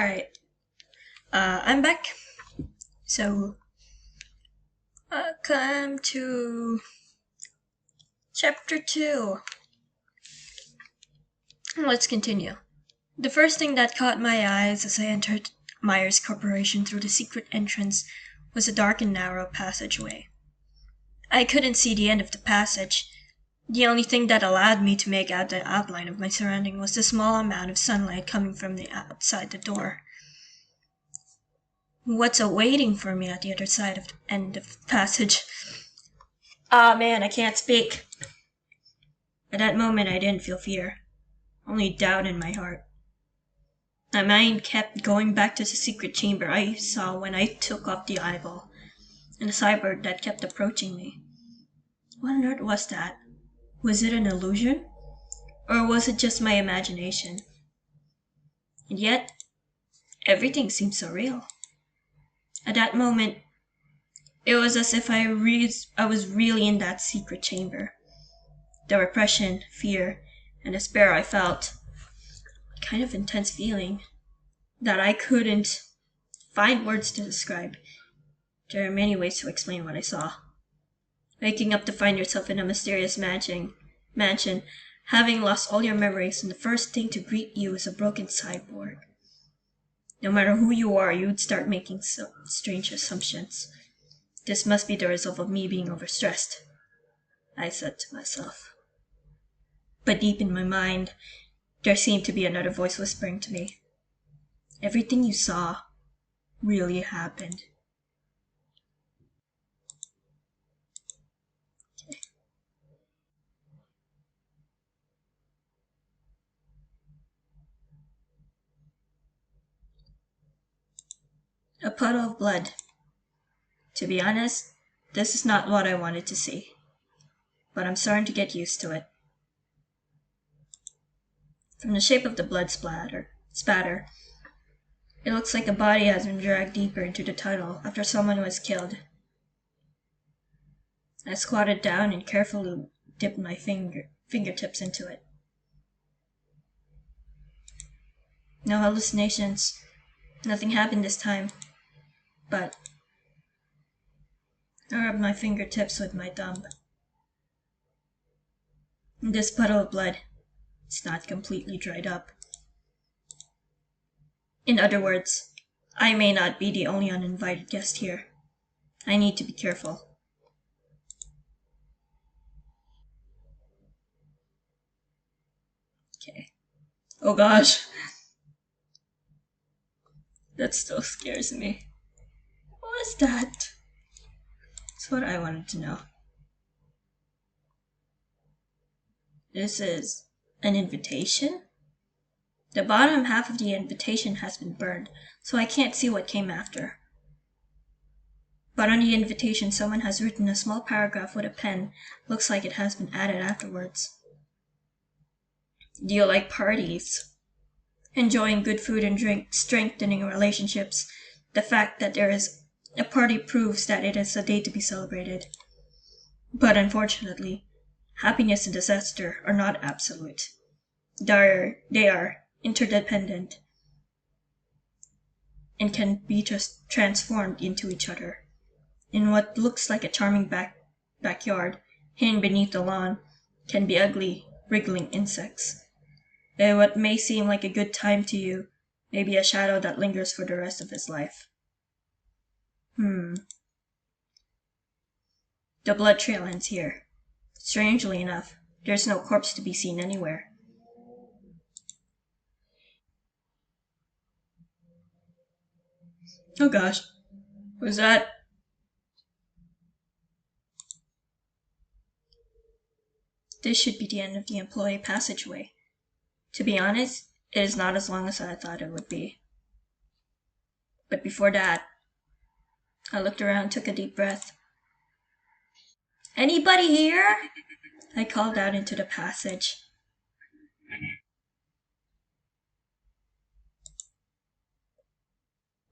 Alright, I'm back. So, come to chapter 2. Let's continue. The first thing that caught my eyes as I entered Myers Corporation through the secret entrance was a dark and narrow passageway. I couldn't see the end of the passage. The only thing that allowed me to make out the outline of my surrounding was the small amount of sunlight coming from the outside the door. What's awaiting for me at the other side of the end of the passage? Ah, man, I can't speak. At that moment, I didn't feel fear, only doubt in my heart. My mind kept going back to the secret chamber I saw when I took off the eyeball, and the cyborg that kept approaching me. What on earth was that? Was it an illusion? Or was it just my imagination? And yet, everything seemed so real. At that moment, it was as if I was really in that secret chamber. The repression, fear, and despair I felt, a kind of intense feeling that I couldn't find words to describe. There are many ways to explain what I saw. Waking up to find yourself in a mysterious mansion, having lost all your memories, and the first thing to greet you is a broken cyborg. No matter who you are, you'd start making some strange assumptions. This must be the result of me being overstressed, I said to myself. But deep in my mind, there seemed to be another voice whispering to me. Everything you saw really happened. Okay. A puddle of blood. To be honest, this is not what I wanted to see, but I'm starting to get used to it. From the shape of the blood spatter, it looks like a body has been dragged deeper into the tunnel after someone was killed. I squatted down and carefully dipped my fingertips into it. No hallucinations. Nothing happened this time. But I rubbed my fingertips with my thumb. This puddle of blood, it's not completely dried up. In other words, I may not be the only uninvited guest here. I need to be careful. Okay. Oh gosh. That still scares me. What was that? That's what I wanted to know. This is an invitation? The bottom half of the invitation has been burned, so I can't see what came after. But on the invitation, someone has written a small paragraph with a pen. Looks like it has been added afterwards. Do you like parties? Enjoying good food and drink, strengthening relationships. The fact that there is a party proves that it is a day to be celebrated. But unfortunately, happiness and disaster are not absolute. They are interdependent and can be just transformed into each other. In what looks like a charming backyard, hidden beneath the lawn, can be ugly, wriggling insects. And what may seem like a good time to you may be a shadow that lingers for the rest of his life. The blood trail ends here. Strangely enough, there's no corpse to be seen anywhere. Oh gosh, was that? This should be the end of the employee passageway. To be honest, it is not as long as I thought it would be. But before that, I looked around, took a deep breath. Anybody here? I called out into the passage.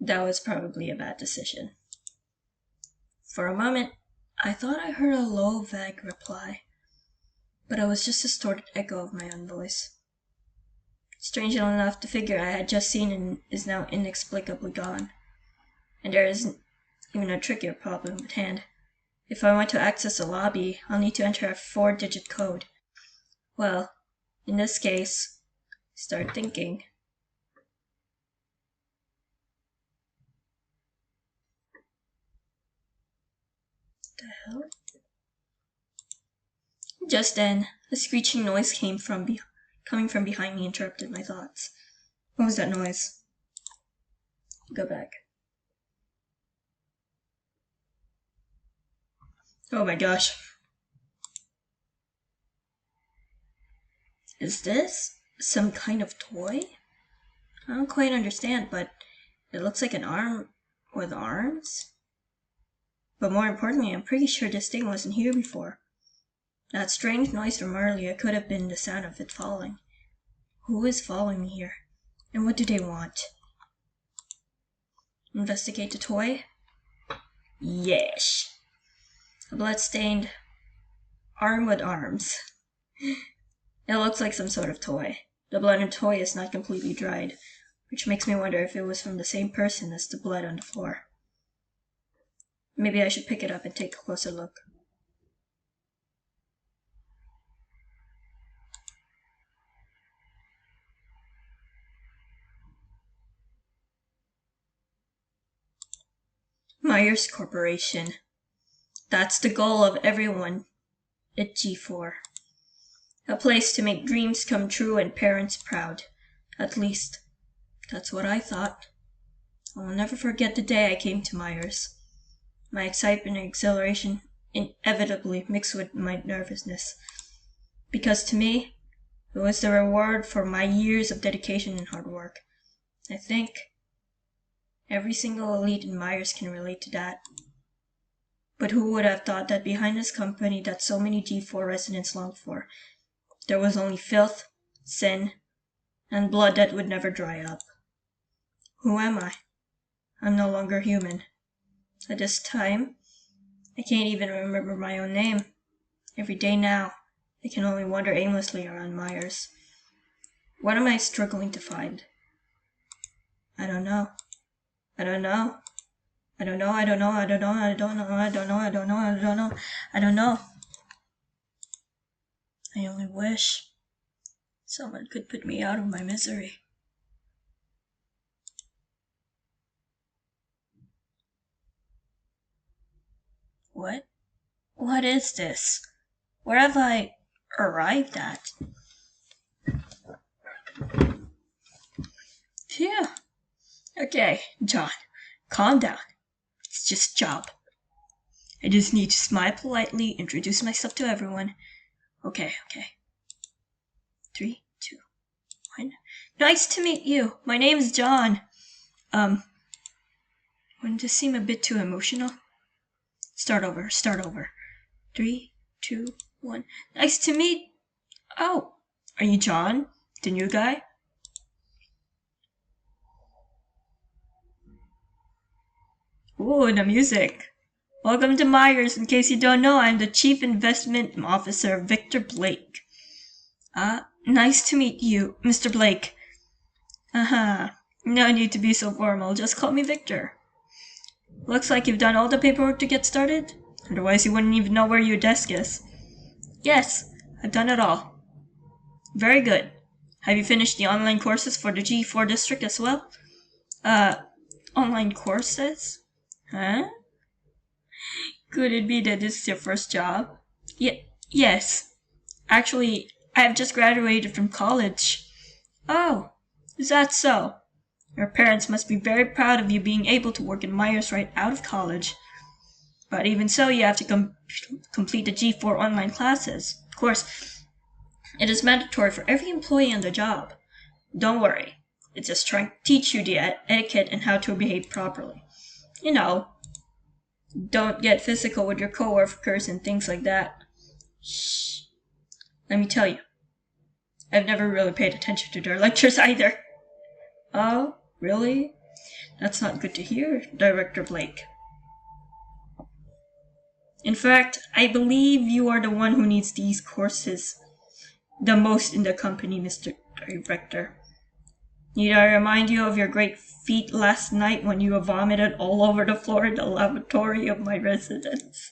That was probably a bad decision. For a moment, I thought I heard a low, vague reply, but it was just a distorted echo of my own voice. Strange enough, the figure I had just seen is now inexplicably gone. And there isn't even a trickier problem at hand. If I want to access the lobby, I'll need to enter a 4-digit code. Well, in this case, start thinking. The hell? Just then, a screeching noise coming from behind me interrupted my thoughts. What was that noise? Go back. Oh my gosh. Is this some kind of toy? I don't quite understand, but it looks like an arm with arms. But more importantly, I'm pretty sure this thing wasn't here before. That strange noise from earlier could have been the sound of it falling. Who is following me here? And what do they want? Investigate the toy? Yes. A blood-stained arm with arms. It looks like some sort of toy. The blood in the toy is not completely dried, which makes me wonder if it was from the same person as the blood on the floor. Maybe I should pick it up and take a closer look. Myers Corporation. That's the goal of everyone at G4. A place to make dreams come true and parents proud. At least, that's what I thought. I will never forget the day I came to Myers. My excitement and exhilaration inevitably mixed with my nervousness. Because to me, it was the reward for my years of dedication and hard work. I think every single elite in Myers can relate to that. But who would have thought that behind this company that so many G4 residents longed for, there was only filth, sin, and blood that would never dry up. Who am I? I'm no longer human. At this time, I can't even remember my own name. Every day now, I can only wander aimlessly around Myers. What am I struggling to find? I don't know. I don't know. I don't know, I don't know, I don't know, I don't know, I don't know, I don't know, I don't know, I don't know. I only wish someone could put me out of my misery. What? What is this? Where have I arrived at? Phew. Okay, John, calm down. It's just a job. I just need to smile politely, introduce myself to everyone. Okay. 3, 2, 1. Nice to meet you. My name's John. Wouldn't this seem a bit too emotional? Start over. 3, 2, 1. Nice to meet... Oh, are you John? The new guy? Ooh, the music. Welcome to Myers. In case you don't know, I'm the Chief Investment Officer, Victor Blake. Nice to meet you, Mr. Blake. No need to be so formal. Just call me Victor. Looks like you've done all the paperwork to get started. Otherwise, you wouldn't even know where your desk is. Yes, I've done it all. Very good. Have you finished the online courses for the G4 district as well? Online courses? Huh? Could it be that this is your first job? Yes. Actually, I have just graduated from college. Oh, is that so? Your parents must be very proud of you being able to work in Myers right out of college. But even so, you have to complete the G4 online classes. Of course, it is mandatory for every employee on the job. Don't worry. It's just trying to teach you the etiquette and how to behave properly. You know, don't get physical with your coworkers and things like that. Shh. Let me tell you, I've never really paid attention to their lectures either. Oh, really? That's not good to hear, Director Blake. In fact, I believe you are the one who needs these courses the most in the company, Mr. Director. Need I remind you of your great feat last night when you vomited all over the floor in the lavatory of my residence?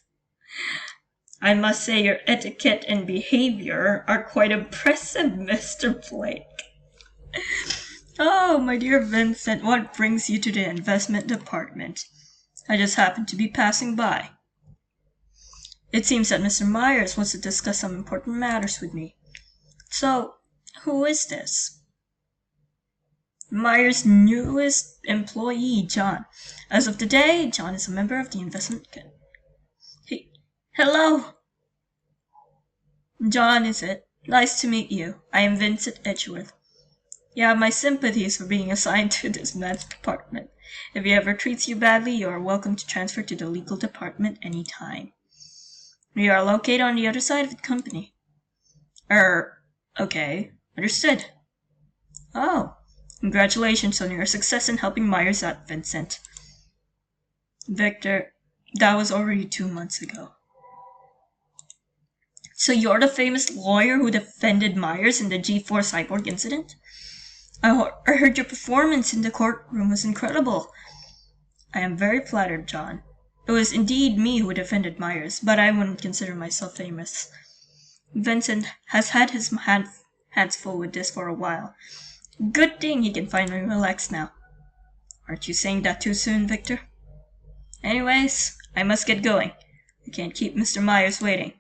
I must say your etiquette and behavior are quite impressive, Mr. Blake. Oh, my dear Vincent, what brings you to the investment department? I just happened to be passing by. It seems that Mr. Myers wants to discuss some important matters with me. So, who is this? Myers' newest employee, John. As of today, John is a member of the investment. Hello! John, is it? Nice to meet you. I am Vincent Edgeworth. You have my sympathies for being assigned to this man's department. If he ever treats you badly, you are welcome to transfer to the legal department any time. We are located on the other side of the company. Okay. Understood. Oh, congratulations on your success in helping Myers out, Vincent. Victor, that was already 2 months ago. So you're the famous lawyer who defended Myers in the G4 cyborg incident? I heard your performance in the courtroom was incredible. I am very flattered, John. It was indeed me who defended Myers, but I wouldn't consider myself famous. Vincent has had his hands full with this for a while. Good thing he can finally relax now. Aren't you saying that too soon, Victor? Anyways, I must get going. I can't keep Mr. Myers waiting.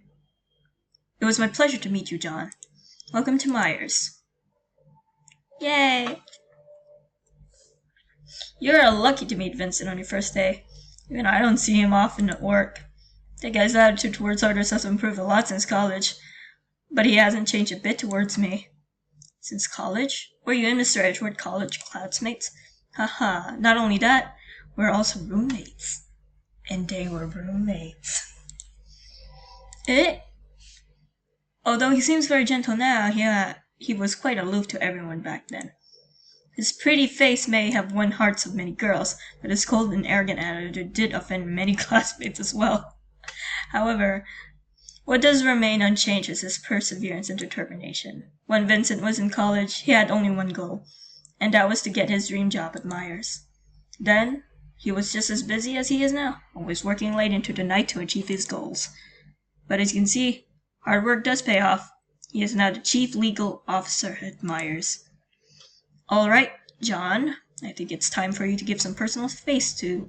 It was my pleasure to meet you, John. Welcome to Myers. Yay! You're lucky to meet Vincent on your first day. Even I don't see him often at work. That guy's attitude towards others has improved a lot since college, but he hasn't changed a bit towards me. Since college? Were you and Mr. Edgeworth college classmates? Haha, not only that, we're also roommates. And they were roommates. Although he seems very gentle now, he was quite aloof to everyone back then. His pretty face may have won hearts of many girls, but his cold and arrogant attitude did offend many classmates as well. However, what does remain unchanged is his perseverance and determination. When Vincent was in college, he had only one goal, and that was to get his dream job at Myers. Then, he was just as busy as he is now, always working late into the night to achieve his goals. But as you can see, hard work does pay off. He is now the chief legal officer at Myers. All right, John, I think it's time for you to give some personal space to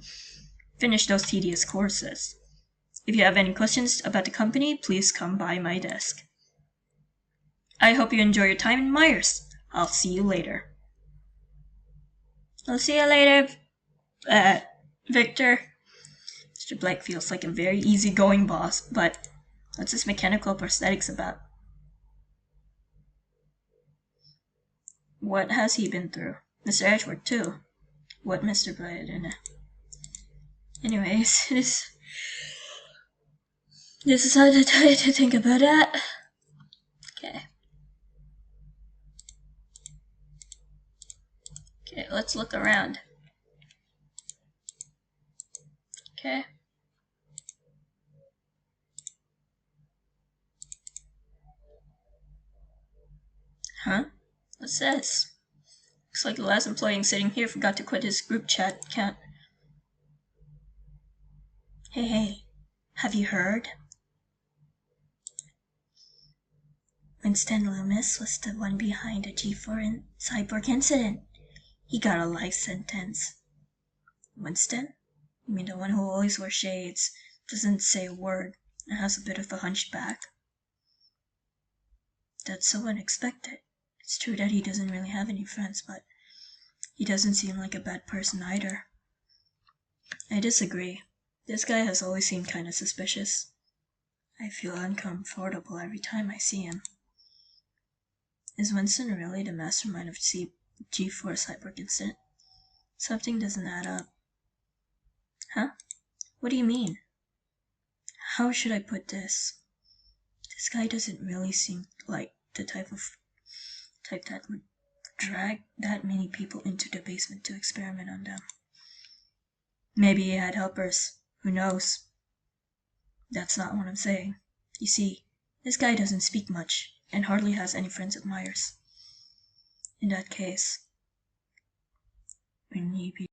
finish those tedious courses. If you have any questions about the company, please come by my desk. I hope you enjoy your time in Myers. I'll see you later. I'll see you later, Victor. Mr. Blake feels like a very easygoing boss, but what's this mechanical prosthetics about? What has he been through? Mr. Edgeworth, too. What Mr. Blake? Anyways, this is how to tell you to think about that. Okay. Okay, let's look around. Okay. Huh? What's this? Looks like the last employee sitting here forgot to quit his group chat account. Hey, have you heard? Winston Loomis was the one behind the G4 cyborg incident. He got a life sentence. Winston? You mean the one who always wears shades, doesn't say a word, and has a bit of a hunchback? That's so unexpected. It's true that he doesn't really have any friends, but he doesn't seem like a bad person either. I disagree. This guy has always seemed kind of suspicious. I feel uncomfortable every time I see him. Is Winston really the mastermind of G4 cyborg incident? Something doesn't add up. Huh? What do you mean? How should I put this? This guy doesn't really seem like the type that would drag that many people into the basement to experiment on them. Maybe he had helpers. Who knows? That's not what I'm saying. You see, this guy doesn't speak much and hardly has any friends at Myers. In that case, when he